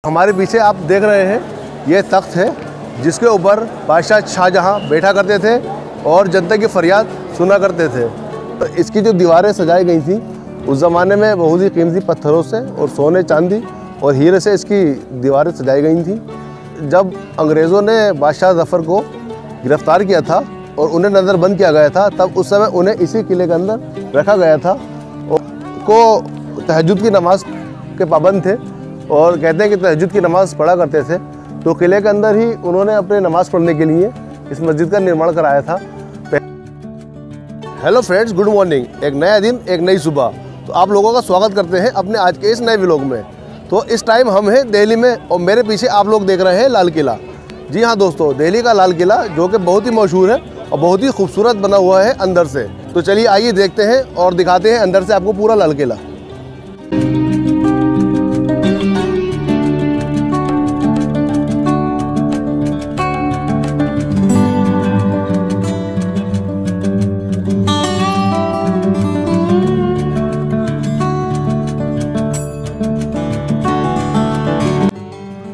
हमारे पीछे आप देख रहे हैं ये तख्त है जिसके ऊपर बादशाह शाहजहाँ बैठा करते थे और जनता की फरियाद सुना करते थे। तो इसकी जो दीवारें सजाई गई थी उस ज़माने में बहुत ही कीमती पत्थरों से और सोने चांदी और हीरे से इसकी दीवारें सजाई गई थी। जब अंग्रेज़ों ने बादशाह ज़फ़र को गिरफ़्तार किया था और उन्हें नज़रबंद किया गया था, तब उस समय उन्हें इसी किले के अंदर रखा गया था। को तहज्जुद की नमाज़ के पाबंद थे और कहते हैं कि तहज्जुद की नमाज़ पढ़ा करते थे, तो किले के अंदर ही उन्होंने अपने नमाज़ पढ़ने के लिए इस मस्जिद का निर्माण कराया था। Hello friends, good morning. एक नया दिन, एक नई सुबह। तो आप लोगों का स्वागत करते हैं अपने आज के इस नए व्लॉग में। तो इस टाइम हम हैं दिल्ली में और मेरे पीछे आप लोग देख रहे हैं लाल किला। जी हाँ दोस्तों, दिल्ली का लाल किला जो कि बहुत ही मशहूर है और बहुत ही खूबसूरत बना हुआ है अंदर से। तो चलिए आइए देखते हैं और दिखाते हैं अंदर से आपको पूरा लाल किला।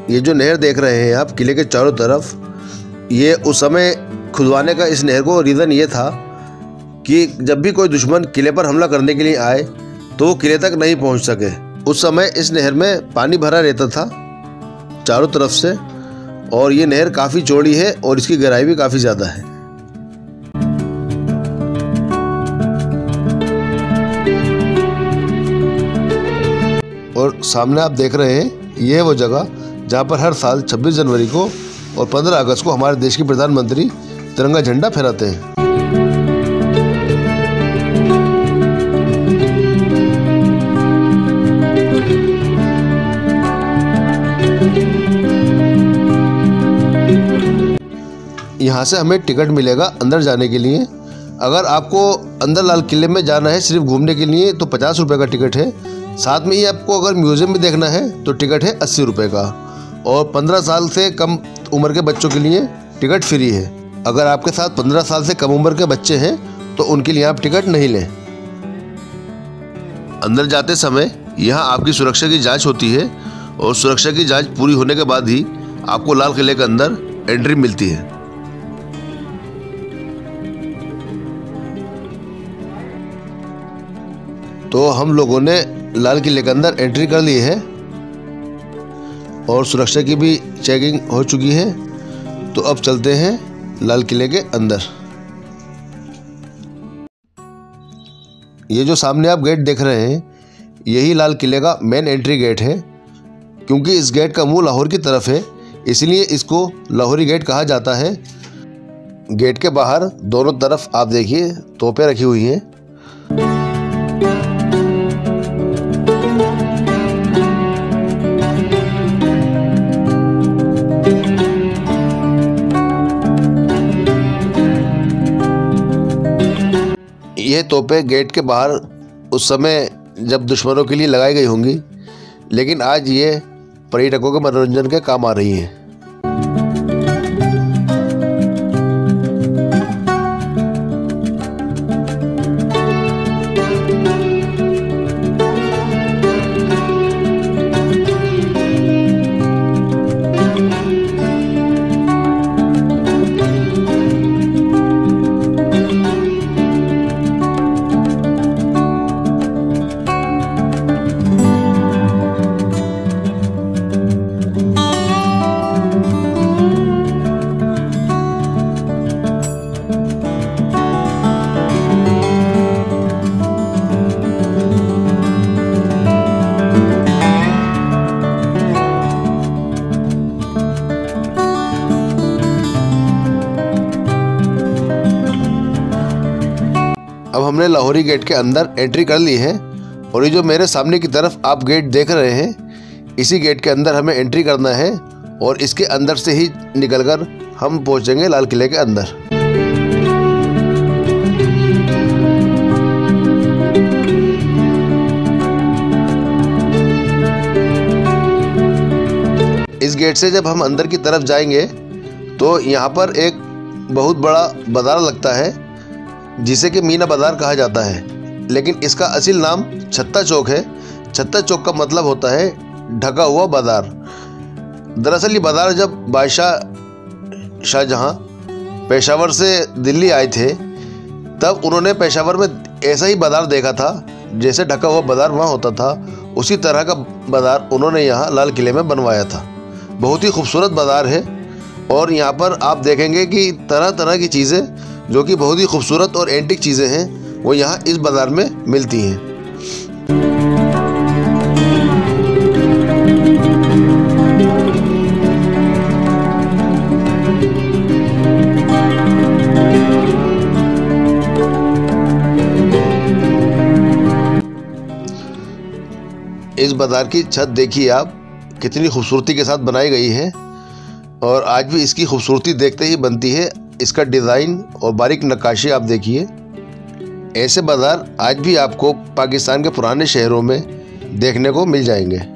ये जो नहर देख रहे हैं आप किले के चारों तरफ, ये उस समय खुदवाने का इस नहर को रीज़न ये था कि जब भी कोई दुश्मन किले पर हमला करने के लिए आए तो वो किले तक नहीं पहुंच सके। उस समय इस नहर में पानी भरा रहता था चारों तरफ से, और ये नहर काफ़ी चौड़ी है और इसकी गहराई भी काफ़ी ज़्यादा है। और सामने आप देख रहे हैं ये है वो जगह जहाँ पर हर साल 26 जनवरी को और 15 अगस्त को हमारे देश के प्रधानमंत्री तिरंगा झंडा फहराते हैं। यहाँ से हमें टिकट मिलेगा अंदर जाने के लिए। अगर आपको अंदर लाल किले में जाना है सिर्फ घूमने के लिए तो 50 रुपये का टिकट है। साथ में ही आपको अगर म्यूज़ियम में देखना है तो टिकट है 80 रुपये का, और 15 साल से कम उम्र के बच्चों के लिए टिकट फ्री है। अगर आपके साथ 15 साल से कम उम्र के बच्चे हैं तो उनके लिए आप टिकट नहीं लें। अंदर जाते समय यहाँ आपकी सुरक्षा की जांच होती है और सुरक्षा की जांच पूरी होने के बाद ही आपको लाल किले के अंदर एंट्री मिलती है। तो हम लोगों ने लाल किले के अंदर एंट्री कर ली है और सुरक्षा की भी चेकिंग हो चुकी है। तो अब चलते हैं लाल किले के अंदर। ये जो सामने आप गेट देख रहे हैं यही लाल किले का मेन एंट्री गेट है। क्योंकि इस गेट का मुंह लाहौर की तरफ है इसलिए इसको लाहौरी गेट कहा जाता है। गेट के बाहर दोनों तरफ आप देखिए तोपें रखी हुई हैं। ये तोपें गेट के बाहर उस समय जब दुश्मनों के लिए लगाई गई होंगी, लेकिन आज ये पर्यटकों के मनोरंजन के काम आ रही हैं। अब हमने लाहौरी गेट के अंदर एंट्री कर ली है और ये जो मेरे सामने की तरफ आप गेट देख रहे हैं इसी गेट के अंदर हमें एंट्री करना है और इसके अंदर से ही निकलकर हम पहुंचेंगे लाल किले के अंदर। इस गेट से जब हम अंदर की तरफ जाएंगे तो यहाँ पर एक बहुत बड़ा बाजार लगता है जिसे कि मीना बाजार कहा जाता है, लेकिन इसका असल नाम छत्ता चौक है। छत्ता चौक का मतलब होता है ढका हुआ बाजार। दरअसल ये बाज़ार जब बादशाह शाहजहाँ पेशावर से दिल्ली आए थे तब उन्होंने पेशावर में ऐसा ही बाज़ार देखा था, जैसे ढका हुआ बाज़ार वहाँ होता था उसी तरह का बाज़ार उन्होंने यहाँ लाल किले में बनवाया था। बहुत ही खूबसूरत बाज़ार है और यहाँ पर आप देखेंगे कि तरह तरह की चीज़ें जो कि बहुत ही खूबसूरत और एंटीक चीज़ें हैं वो यहाँ इस बाज़ार में मिलती हैं। इस बाज़ार की छत देखिए आप, कितनी खूबसूरती के साथ बनाई गई है और आज भी इसकी खूबसूरती देखते ही बनती है। इसका डिज़ाइन और बारीक नक्काशी आप देखिए। ऐसे बाज़ार आज भी आपको पाकिस्तान के पुराने शहरों में देखने को मिल जाएंगे।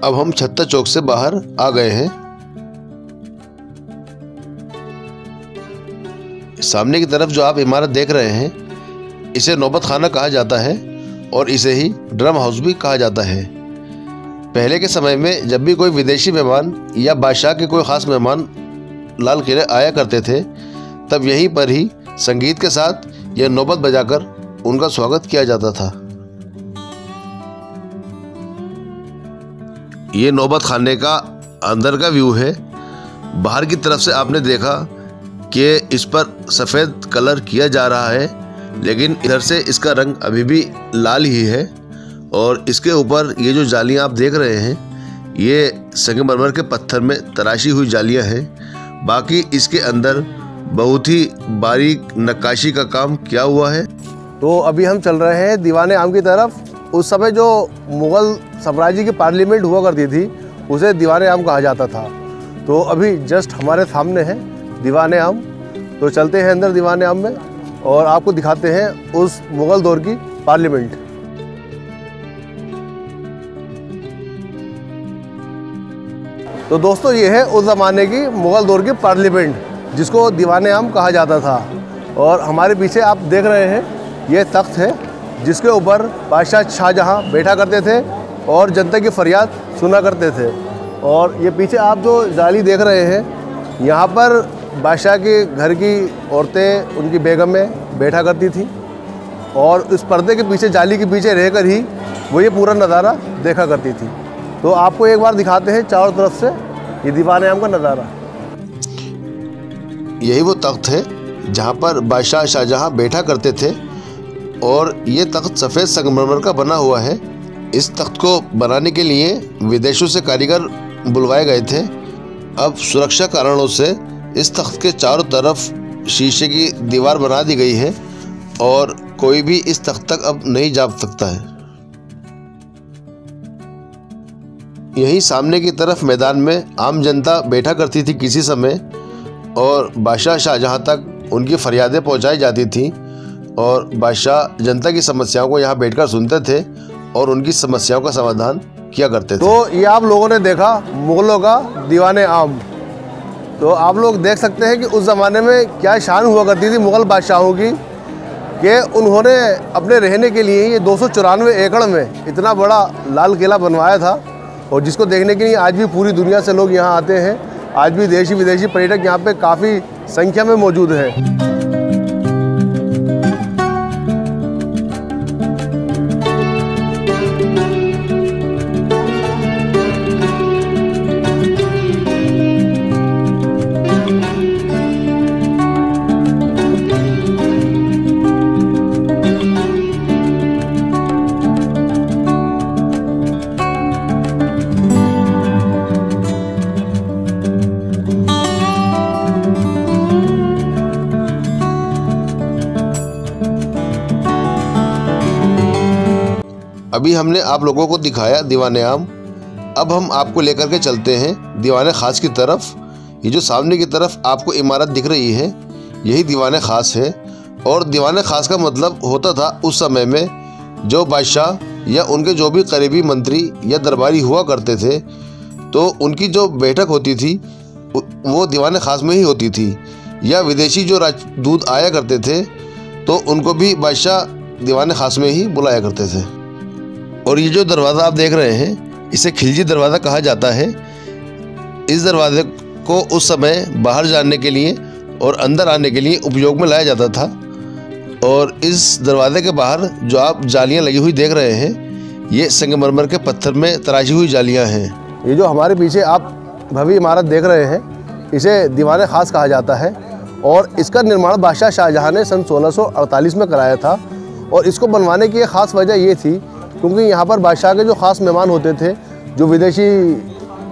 अब हम छत्ता चौक से बाहर आ गए हैं। सामने की तरफ जो आप इमारत देख रहे हैं इसे नौबत खाना कहा जाता है और इसे ही ड्रम हाउस भी कहा जाता है। पहले के समय में जब भी कोई विदेशी मेहमान या बादशाह के कोई ख़ास मेहमान लाल किले आया करते थे तब यहीं पर ही संगीत के साथ यह नौबत बजाकर उनका स्वागत किया जाता था। ये नौबत खाने का अंदर का व्यू है। बाहर की तरफ से आपने देखा कि इस पर सफ़ेद कलर किया जा रहा है, लेकिन इधर से इसका रंग अभी भी लाल ही है और इसके ऊपर ये जो जालियां आप देख रहे हैं ये संगमरमर के पत्थर में तराशी हुई जालियां हैं। बाकी इसके अंदर बहुत ही बारीक नक्काशी का काम किया हुआ है। तो अभी हम चल रहे हैं दीवाने आम की तरफ। उस समय जो मुग़ल साम्राज्य की पार्लियामेंट हुआ करती थी उसे दीवाने आम कहा जाता था। तो अभी जस्ट हमारे सामने है दीवाने आम। तो चलते हैं अंदर दीवाने आम में और आपको दिखाते हैं उस मुग़ल दौर की पार्लियामेंट। तो दोस्तों ये है उस ज़माने की मुग़ल दौर की पार्लियामेंट जिसको दीवाने आम कहा जाता था। और हमारे पीछे आप देख रहे हैं ये तख्त है जिसके ऊपर बादशाह शाहजहाँ बैठा करते थे और जनता की फरियाद सुना करते थे। और ये पीछे आप जो जाली देख रहे हैं यहाँ पर बादशाह के घर की औरतें उनकी बेगमें बैठा करती थी और इस पर्दे के पीछे जाली के पीछे रहकर ही वो ये पूरा नज़ारा देखा करती थी। तो आपको एक बार दिखाते हैं चारों तरफ से ये दीवाने आम का नज़ारा। यही वो तख्त है जहाँ पर बादशाह शाहजहाँ बैठा करते थे और ये तख्त सफ़ेद संगमरमर का बना हुआ है। इस तख्त को बनाने के लिए विदेशों से कारीगर बुलवाए गए थे। अब सुरक्षा कारणों से इस तख्त के चारों तरफ शीशे की दीवार बना दी गई है और कोई भी इस तख्त तक अब नहीं जा सकता है। यहीं सामने की तरफ मैदान में आम जनता बैठा करती थी किसी समय और बादशाह शाहजहाँ तक उनकी फरियादें पहुँचाई जाती थी और बादशाह जनता की समस्याओं को यहाँ बैठकर सुनते थे और उनकी समस्याओं का समाधान किया करते थे। तो ये आप लोगों ने देखा मुग़लों का दीवाने आम। तो आप लोग देख सकते हैं कि उस ज़माने में क्या शान हुआ करती थी मुग़ल बादशाहों की कि उन्होंने अपने रहने के लिए ये 294 एकड़ में इतना बड़ा लाल किला बनवाया था और जिसको देखने के लिए आज भी पूरी दुनिया से लोग यहाँ आते हैं। आज भी देशी विदेशी पर्यटक यहाँ पे काफ़ी संख्या में मौजूद हैं। अभी हमने आप लोगों को दिखाया दीवाने आम। अब हम आपको लेकर के चलते हैं दीवाने खास की तरफ। ये जो सामने की तरफ आपको इमारत दिख रही है, यही दीवान खास है। और दीवान खास का मतलब होता था उस समय में जो बादशाह या उनके जो भी करीबी मंत्री या दरबारी हुआ करते थे, तो उनकी जो बैठक होती थी वो दीवान खास में ही होती थी। या विदेशी जो राजदूत आया करते थे तो उनको भी बादशाह दीवान खास में ही बुलाया करते थे। और ये जो दरवाज़ा आप देख रहे हैं, इसे खिलजी दरवाज़ा कहा जाता है। इस दरवाजे को उस समय बाहर जाने के लिए और अंदर आने के लिए उपयोग में लाया जाता था। और इस दरवाजे के बाहर जो आप जालियां लगी हुई देख रहे हैं, ये संगमरमर के पत्थर में तराशी हुई जालियां हैं। ये जो हमारे पीछे आप भव्य इमारत देख रहे हैं, इसे दीवान खास कहा जाता है। और इसका निर्माण बादशाह शाहजहां ने सन 1648 में कराया था। और इसको बनवाने की एक ख़ास वजह ये थी क्योंकि यहाँ पर बादशाह के जो ख़ास मेहमान होते थे, जो विदेशी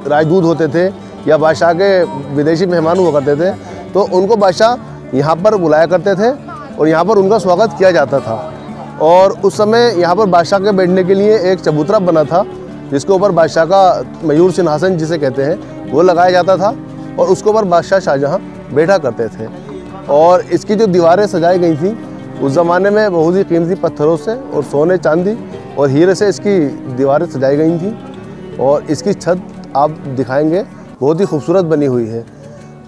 राजदूत होते थे या बादशाह के विदेशी मेहमान हुआ करते थे, तो उनको बादशाह यहाँ पर बुलाया करते थे और यहाँ पर उनका स्वागत किया जाता था। और उस समय यहाँ पर बादशाह के बैठने के लिए एक चबूतरा बना था, जिसके ऊपर बादशाह का मयूर सिंहासन जिसे कहते हैं वो लगाया जाता था और उसके ऊपर बादशाह शाहजहां बैठा करते थे। और इसकी जो दीवारें सजाई गई थी उस ज़माने में बहुत ही कीमती पत्थरों से और सोने चांदी और हीरे से इसकी दीवारें सजाई गई थी। और इसकी छत आप दिखाएंगे बहुत ही खूबसूरत बनी हुई है।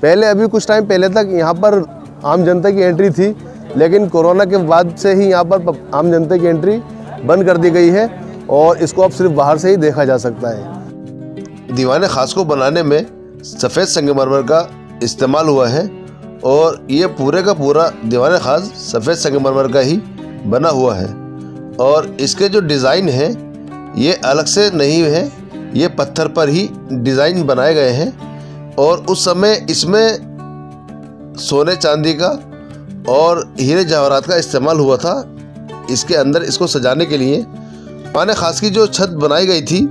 पहले अभी कुछ टाइम पहले तक यहाँ पर आम जनता की एंट्री थी, लेकिन कोरोना के बाद से ही यहाँ पर आम जनता की एंट्री बंद कर दी गई है और इसको अब सिर्फ बाहर से ही देखा जा सकता है। दीवान खास को बनाने में सफ़ेद संगमरमर का इस्तेमाल हुआ है और ये पूरे का पूरा दीवान खास सफ़ेद संगमरमर का ही बना हुआ है। और इसके जो डिज़ाइन है ये अलग से नहीं है, ये पत्थर पर ही डिज़ाइन बनाए गए हैं। और उस समय इसमें सोने चांदी का और हीरे जवाहरात का इस्तेमाल हुआ था इसके अंदर इसको सजाने के लिए। दीवान खास की जो छत बनाई गई थी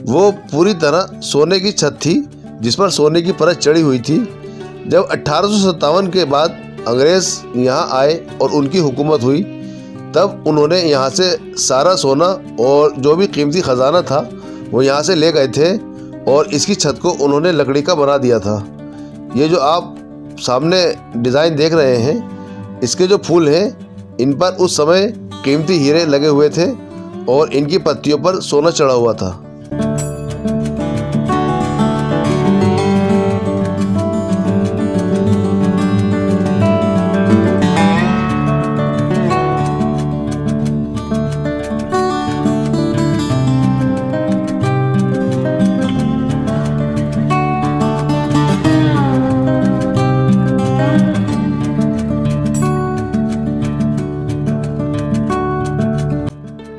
वो पूरी तरह सोने की छत थी, जिस पर सोने की परत चढ़ी हुई थी। जब 1857 के बाद अंग्रेज़ यहाँ आए और उनकी हुकूमत हुई, तब उन्होंने यहाँ से सारा सोना और जो भी कीमती ख़जाना था वो यहाँ से ले गए थे और इसकी छत को उन्होंने लकड़ी का बना दिया था। ये जो आप सामने डिज़ाइन देख रहे हैं, इसके जो फूल हैं इन पर उस समय कीमती हीरे लगे हुए थे और इनकी पत्तियों पर सोना चढ़ा हुआ था।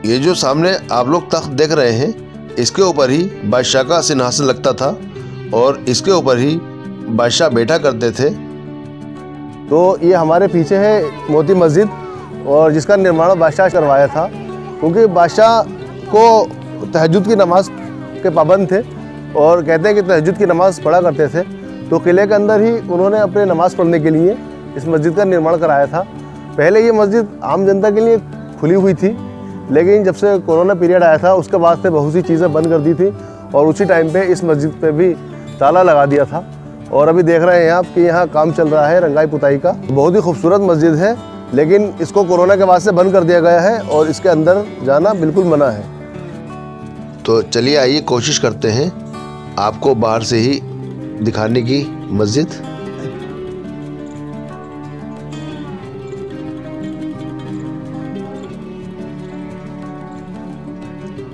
ये जो सामने आप लोग तख्त देख रहे हैं, इसके ऊपर ही बादशाह का सिंहासन लगता था और इसके ऊपर ही बादशाह बैठा करते थे। तो ये हमारे पीछे है मोती मस्जिद और जिसका निर्माण बादशाह करवाया था, क्योंकि बादशाह को तहज्जुद की नमाज के पाबंद थे और कहते हैं कि तहज्जुद की नमाज़ पढ़ा करते थे। तो किले के अंदर ही उन्होंने अपने नमाज़ पढ़ने के लिए इस मस्जिद का निर्माण कराया था। पहले ये मस्जिद आम जनता के लिए खुली हुई थी, लेकिन जब से कोरोना पीरियड आया था उसके बाद से बहुत सी चीज़ें बंद कर दी थी और उसी टाइम पे इस मस्जिद पे भी ताला लगा दिया था। और अभी देख रहे हैं आप कि यहाँ काम चल रहा है रंगाई पुताई का। बहुत ही खूबसूरत मस्जिद है, लेकिन इसको कोरोना के बाद से बंद कर दिया गया है और इसके अंदर जाना बिल्कुल मना है। तो चलिए आइए कोशिश करते हैं आपको बाहर से ही दिखाने की मस्जिद।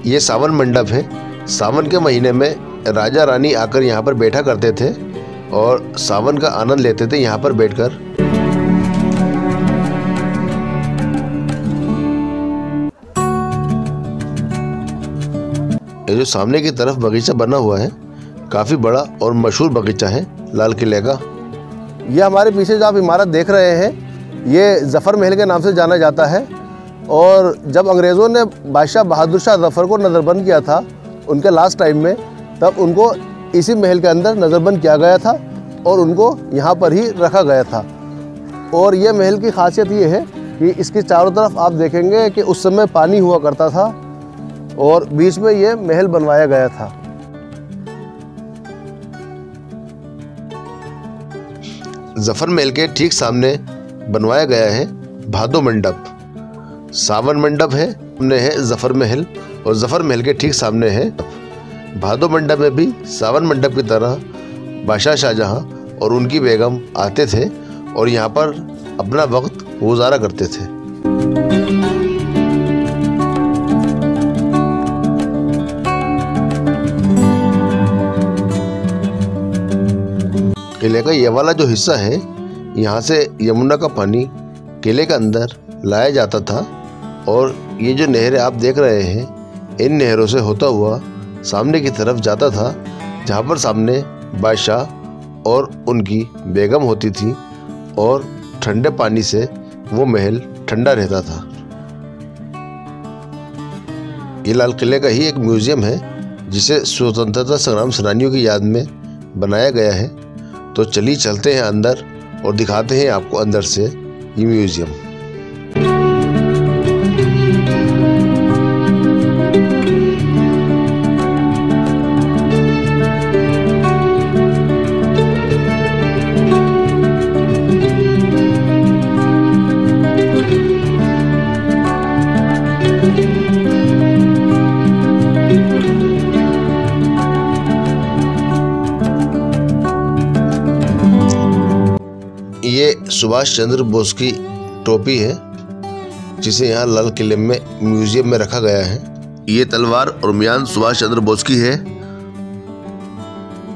ये सावन मंडप है। सावन के महीने में राजा रानी आकर यहाँ पर बैठा करते थे और सावन का आनंद लेते थे यहाँ पर बैठकर। ये जो सामने की तरफ बगीचा बना हुआ है, काफ़ी बड़ा और मशहूर बगीचा है लाल किले का। ये हमारे पीछे जो आप इमारत देख रहे हैं, ये ज़फ़र महल के नाम से जाना जाता है। और जब अंग्रेज़ों ने बादशाह बहादुर शाह ज़फ़र को नज़रबंद किया था उनके लास्ट टाइम में, तब उनको इसी महल के अंदर नज़रबंद किया गया था और उनको यहाँ पर ही रखा गया था। और ये महल की खासियत ये है कि इसके चारों तरफ आप देखेंगे कि उस समय पानी हुआ करता था और बीच में ये महल बनवाया गया था। जफर महल के ठीक सामने बनवाया गया है भादो मंडप। सावन मंडप है, सामने है जफर महल, और जफर महल के ठीक सामने है भादो मंडप में भी सावन मंडप की तरह बादशाह शाहजहां और उनकी बेगम आते थे और यहाँ पर अपना वक्त गुजारा करते थे। किले का ये वाला जो हिस्सा है, यहाँ से यमुना का पानी किले के अंदर लाया जाता था और ये जो नहरें आप देख रहे हैं, इन नहरों से होता हुआ सामने की तरफ जाता था, जहाँ पर सामने बादशाह और उनकी बेगम होती थी और ठंडे पानी से वो महल ठंडा रहता था। ये लाल किले का ही एक म्यूजियम है जिसे स्वतंत्रता संग्राम सेनानियों की याद में बनाया गया है। तो चलिए चलते हैं अंदर और दिखाते हैं आपको अंदर से ये म्यूजियम। ये सुभाष चंद्र बोस की टोपी है जिसे यहाँ लाल किले में म्यूजियम में रखा गया है। ये तलवार और म्यान सुभाष चंद्र बोस की है।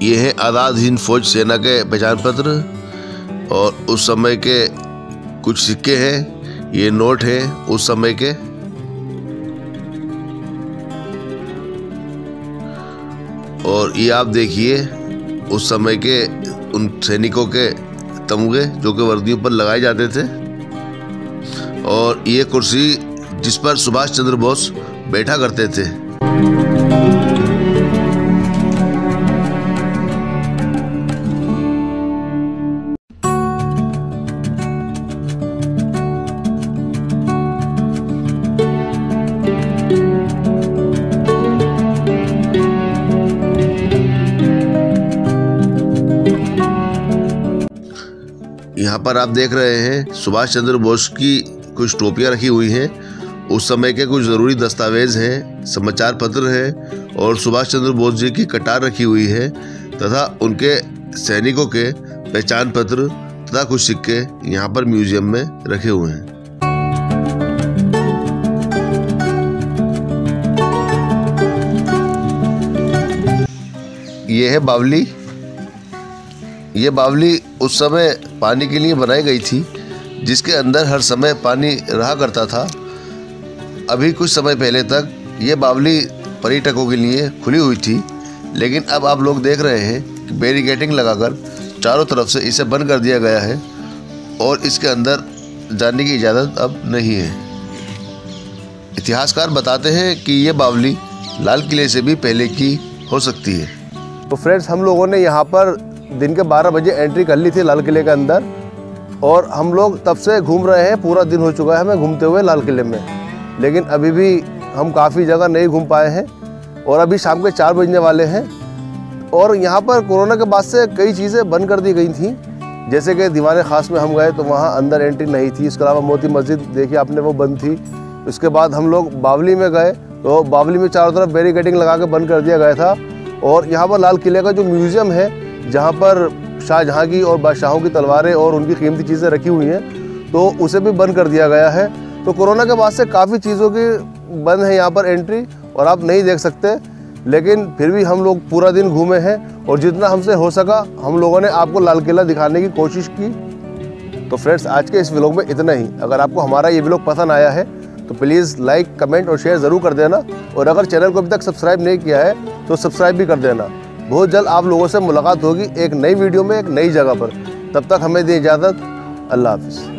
ये है आज़ाद हिंद फौज सेना के पहचान पत्र और उस समय के कुछ सिक्के हैं। ये नोट है उस समय के। और ये आप देखिए उस समय के उन सैनिकों के तमगे जो कि वर्दियों पर लगाए जाते थे। और ये कुर्सी जिस पर सुभाष चंद्र बोस बैठा करते थे। यहाँ पर आप देख रहे हैं सुभाष चंद्र बोस की कुछ टोपियाँ रखी हुई हैं। उस समय के कुछ ज़रूरी दस्तावेज हैं, समाचार पत्र है और सुभाष चंद्र बोस जी की कटार रखी हुई है तथा उनके सैनिकों के पहचान पत्र तथा कुछ सिक्के यहाँ पर म्यूजियम में रखे हुए हैं। ये है बावली। ये बावली उस समय पानी के लिए बनाई गई थी जिसके अंदर हर समय पानी रहा करता था। अभी कुछ समय पहले तक ये बावली पर्यटकों के लिए खुली हुई थी, लेकिन अब आप लोग देख रहे हैं कि बैरिकेडिंग लगाकर चारों तरफ से इसे बंद कर दिया गया है और इसके अंदर जाने की इजाज़त अब नहीं है। इतिहासकार बताते हैं कि ये बावली लाल किले से भी पहले की हो सकती है। तो फ्रेंड्स, हम लोगों ने यहाँ पर दिन के 12 बजे एंट्री कर ली थी लाल किले के अंदर और हम लोग तब से घूम रहे हैं। पूरा दिन हो चुका है हमें घूमते हुए लाल किले में, लेकिन अभी भी हम काफ़ी जगह नहीं घूम पाए हैं और अभी शाम के 4 बजने वाले हैं। और यहाँ पर कोरोना के बाद से कई चीज़ें बंद कर दी गई थी, जैसे कि दीवाने ख़ास में हम गए तो वहाँ अंदर एंट्री नहीं थी। इसके अलावा मोती मस्जिद देखिए आपने, वो बंद थी। उसके बाद हम लोग बावली में गए तो बावली में चारों तरफ बैरिकेडिंग लगा के बंद कर दिया गया था। और यहाँ पर लाल किले का जो म्यूज़ियम है जहाँ पर शाहजहां की और बादशाहों की तलवारें और उनकी कीमती चीज़ें रखी हुई हैं, तो उसे भी बंद कर दिया गया है। तो कोरोना के बाद से काफ़ी चीज़ों की बंद है यहाँ पर एंट्री और आप नहीं देख सकते, लेकिन फिर भी हम लोग पूरा दिन घूमे हैं और जितना हमसे हो सका हम लोगों ने आपको लाल किला दिखाने की कोशिश की। तो फ्रेंड्स, आज के इस व्लॉग में इतना ही। अगर आपको हमारा ये व्लॉग पसंद आया है तो प्लीज़ लाइक, कमेंट और शेयर ज़रूर कर देना। और अगर चैनल को अभी तक सब्सक्राइब नहीं किया है तो सब्सक्राइब भी कर देना। बहुत जल्द आप लोगों से मुलाकात होगी एक नई वीडियो में, एक नई जगह पर। तब तक हमें दें इजाज़त। अल्लाह हाफिज़।